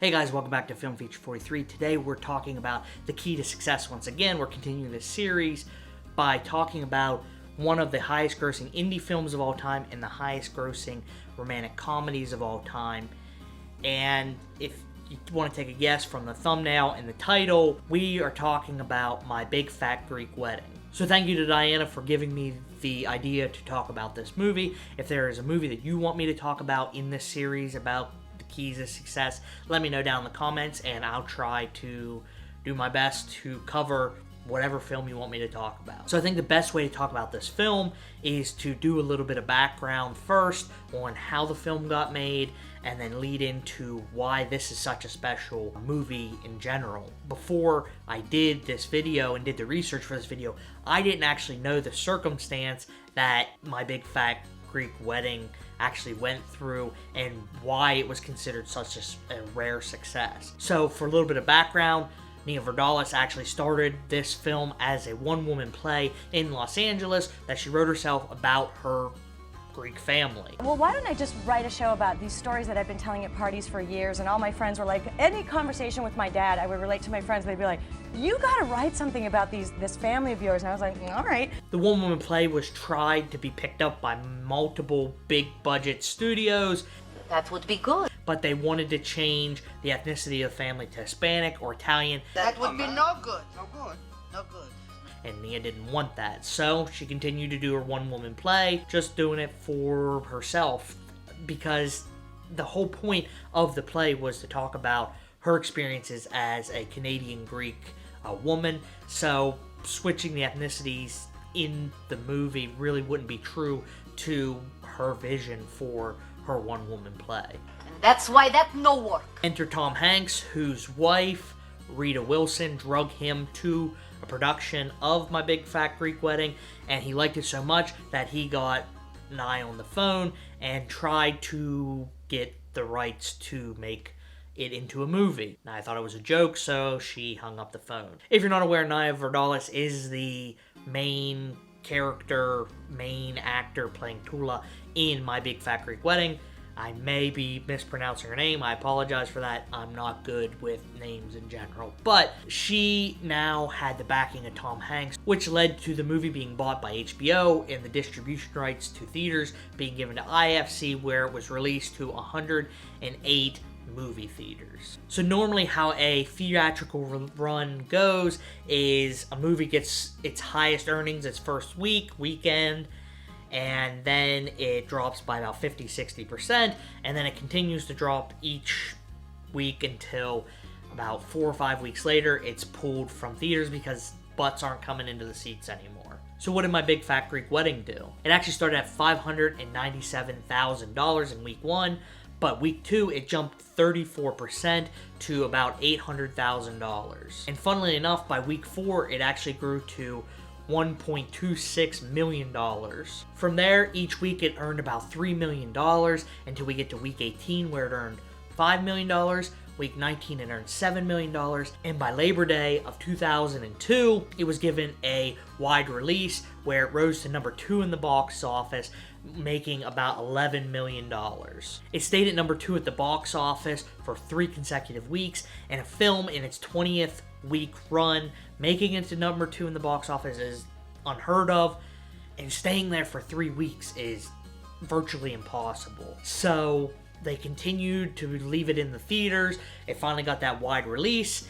Hey guys, welcome back to Film Feature 43. Today we're talking about the key to success. Once again, we're continuing this series by talking about one of the highest grossing indie films of all time and the highest grossing romantic comedies of all time. And if you want to take a guess from the thumbnail and the title, we are talking about My Big Fat Greek Wedding. So thank you to Diana for giving me the idea to talk about this movie. If there is a movie that you want me to talk about in this series about the keys to success, let me know down in the comments and I'll try to do my best to cover whatever film you want me to talk about. So I think the best way to talk about this film is to do a little bit of background first on how the film got made and then lead into why this is such a special movie in general. Before I did this video and did the research for this video, I didn't actually know the circumstance that My Big Fat Greek Wedding actually went through and why it was considered such a rare success. So for a little bit of background, Nia Vardalos actually started this film as a one-woman play in Los Angeles that she wrote herself about her Greek family. Well, why don't I just write a show about these stories that I've been telling at parties for years, and all my friends were like, any conversation with my dad, I would relate to my friends, they'd be like, you gotta write something about this family of yours, and I was like, all right. The one-woman play was tried to be picked up by multiple big-budget studios. That would be good. But they wanted to change the ethnicity of the family to Hispanic or Italian. That would be no good. No good. No good. And Nia didn't want that, so she continued to do her one-woman play, just doing it for herself, because the whole point of the play was to talk about her experiences as a Canadian Greek woman, so switching the ethnicities in the movie really wouldn't be true to her vision for her one-woman play. And that's why that no work. Enter Tom Hanks, whose wife, Rita Wilson, drug him to a production of My Big Fat Greek Wedding, and he liked it so much that he got an eye on the phone and tried to get the rights to make it into a movie. Now, I thought it was a joke, so she hung up the phone. If you're not aware, Nia Vardalos is the main character, main actor playing Tula in My Big Fat Greek Wedding. I may be mispronouncing her name. I apologize for that. I'm not good with names in general. But she now had the backing of Tom Hanks, which led to the movie being bought by HBO and the distribution rights to theaters being given to IFC, where it was released to 108 movie theaters. So normally how a theatrical run goes is a movie gets its highest earnings its first weekend, and then it drops by about 50-60%, and then it continues to drop each week until about 4 or 5 weeks later it's pulled from theaters because butts aren't coming into the seats anymore. So what did My Big Fat Greek Wedding do? It actually started at $597,000 in week 1, but week 2 it jumped 34% to about $800,000. And funnily enough, by week 4 it actually grew to $1.26 million. From there, each week it earned about $3 million until we get to week 18 where it earned $5 million. Week 19 it earned $7 million. And by Labor Day of 2002, it was given a wide release where it rose to number 2 in the box office, making about $11 million. It stayed at number 2 at the box office for 3 consecutive weeks, and a film in its 20th week run making it to number 2 in the box office is unheard of, and staying there for 3 weeks is virtually impossible. So they continued to leave it in the theaters. It finally got that wide release,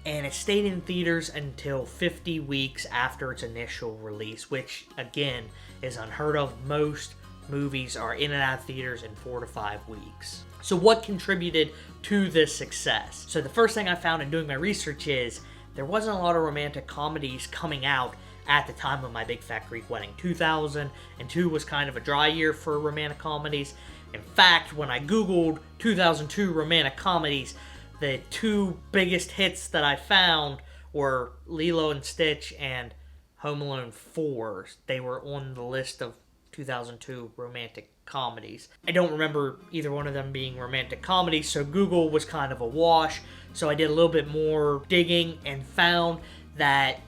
and it stayed in theaters until 50 weeks after its initial release, which again is unheard of. Most movies are in and out of theaters in 4 to 5 weeks. So what contributed to this success? So the first thing I found in doing my research is there wasn't a lot of romantic comedies coming out at the time of My Big Fat Greek Wedding. 2002 was kind of a dry year for romantic comedies. In fact, when I Googled 2002 romantic comedies, the 2 biggest hits that I found were Lilo and Stitch and Home Alone 4. They were on the list of 2002 romantic comedies. I don't remember either one of them being romantic comedies, so Google was kind of a wash. So I did a little bit more digging and found that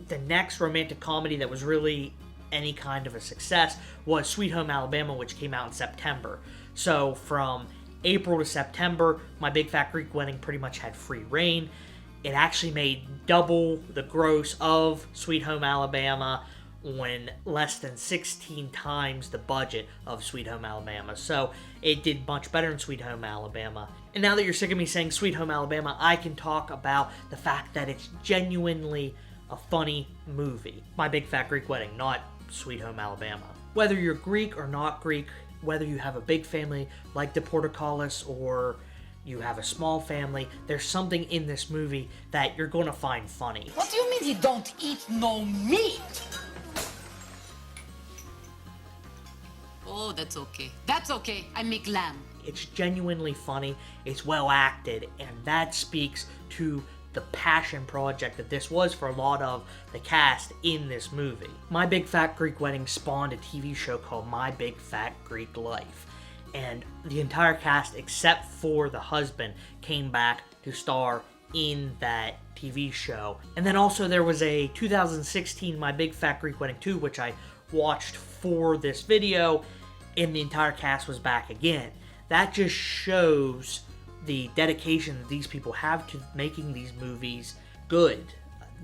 the next romantic comedy that was really any kind of a success was Sweet Home Alabama, which came out in September. So from April to September, My Big Fat Greek Wedding pretty much had free reign. It actually made double the gross of Sweet Home Alabama when less than 16 times the budget of Sweet Home Alabama. So it did much better than Sweet Home Alabama. And now that you're sick of me saying Sweet Home Alabama, I can talk about the fact that it's genuinely a funny movie. My Big Fat Greek Wedding, not Sweet Home Alabama. Whether you're Greek or not Greek, whether you have a big family like the Portocalis or you have a small family, there's something in this movie that you're going to find funny. What do you mean he don't eat no meat? Oh, that's okay. That's okay. I make lamb. It's genuinely funny, it's well acted, and that speaks to the passion project that this was for a lot of the cast in this movie. My Big Fat Greek Wedding spawned a TV show called My Big Fat Greek Life, and the entire cast except for the husband came back to star in that TV show. And then also there was a 2016 My Big Fat Greek Wedding 2, which I watched for this video, and the entire cast was back again. That just shows the dedication that these people have to making these movies good.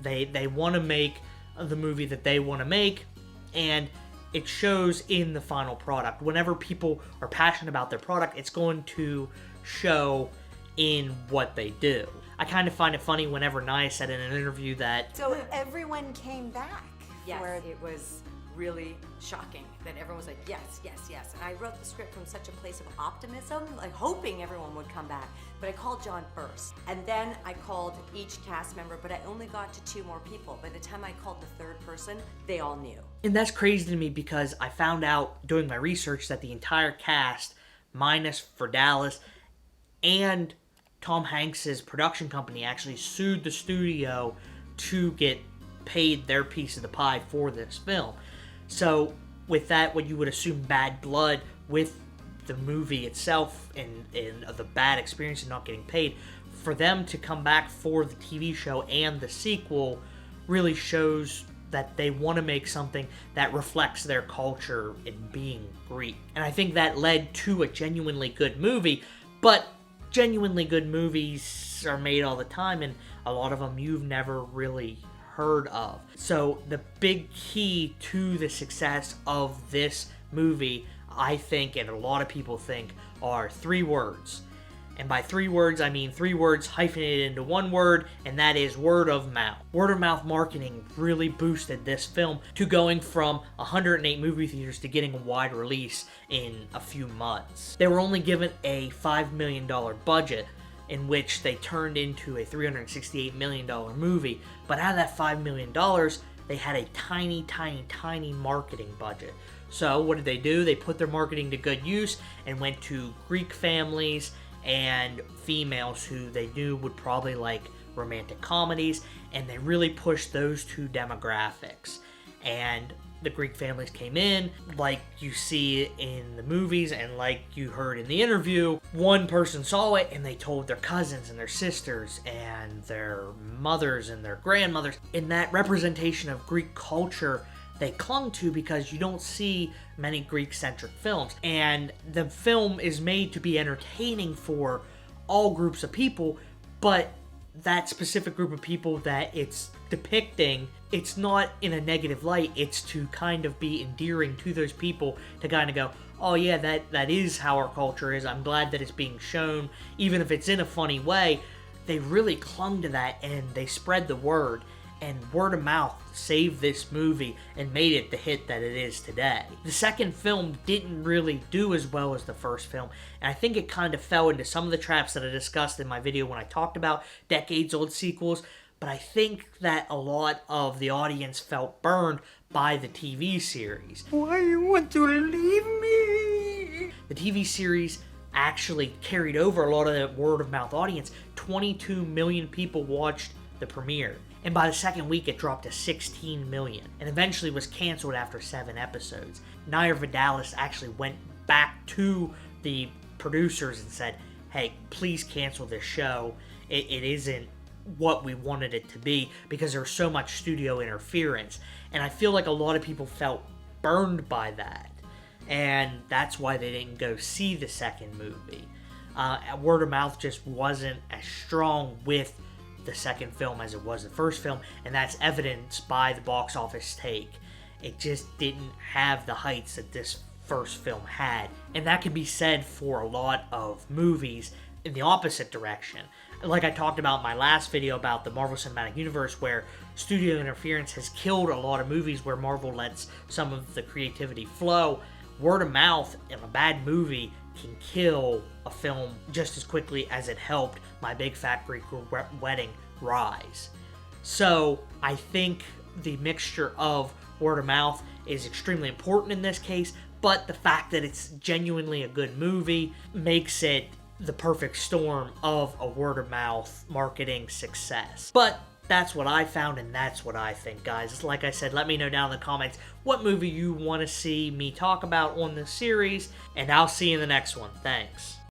They want to make the movie that they want to make, and it shows in the final product. Whenever people are passionate about their product, it's going to show in what they do. I kind of find it funny whenever Nia said in an interview that... So everyone came back. Yes, for it was really shocking that everyone was like, yes, yes, yes. And I wrote the script from such a place of optimism, like hoping everyone would come back. But I called John first. And then I called each cast member, but I only got to 2 more people. By the time I called the 3rd person, they all knew. And that's crazy to me because I found out doing my research that the entire cast, minus for Dallas, and Tom Hanks's production company actually sued the studio to get paid their piece of the pie for this film. So with that, what you would assume bad blood with the movie itself and the bad experience and not getting paid, for them to come back for the TV show and the sequel really shows that they want to make something that reflects their culture in being Greek. And I think that led to a genuinely good movie, but genuinely good movies are made all the time, and a lot of them you've never really heard of. So the big key to the success of this movie, I think, and a lot of people think, are 3 words. And by 3 words, I mean 3 words hyphenated into 1 word, and that is word of mouth. Word of mouth marketing really boosted this film to going from 108 movie theaters to getting a wide release in a few months. They were only given a $5 million budget, in which they turned into a $368 million movie. But out of that $5 million, they had a tiny, tiny, tiny marketing budget. So what did they do? They put their marketing to good use and went to Greek families and females who they knew would probably like romantic comedies, and they really pushed those 2 demographics. And the Greek families came in, like you see in the movies and like you heard in the interview. One person saw it and they told their cousins and their sisters and their mothers and their grandmothers. And that representation of Greek culture they clung to, because you don't see many Greek-centric films. And the film is made to be entertaining for all groups of people, but that specific group of people that it's depicting, it's not in a negative light. It's to kind of be endearing to those people, to kind of go, oh yeah, that is how our culture is. I'm glad that it's being shown, even if it's in a funny way. They really clung to that, and they spread the word, and word of mouth saved this movie and made it the hit that it is today. The second film didn't really do as well as the first film, and I think it kind of fell into some of the traps that I discussed in my video when I talked about decades-old sequels, but I think that a lot of the audience felt burned by the TV series. Why you want to leave me? The TV series actually carried over a lot of that word-of-mouth audience. 22 million people watched the premiere. And by the second week, it dropped to 16 million, and eventually was canceled after 7 episodes. Nia Vardalos actually went back to the producers and said, hey, please cancel this show. It isn't what we wanted it to be, because there was so much studio interference. And I feel like a lot of people felt burned by that, and that's why they didn't go see the second movie. Word of mouth just wasn't as strong with the second film as it was the first film, and that's evidenced by the box office take. It just didn't have the heights that this first film had, and that can be said for a lot of movies in the opposite direction. Like I talked about in my last video about the Marvel Cinematic Universe, where studio interference has killed a lot of movies where Marvel lets some of the creativity flow. Word of mouth in a bad movie can kill a film just as quickly as it helped My Big Fat Greek Wedding rise. So I think the mixture of word of mouth is extremely important in this case, but the fact that it's genuinely a good movie makes it the perfect storm of a word of mouth marketing success. But that's what I found, and that's what I think, guys. Like I said, let me know down in the comments what movie you want to see me talk about on this series, and I'll see you in the next one. Thanks.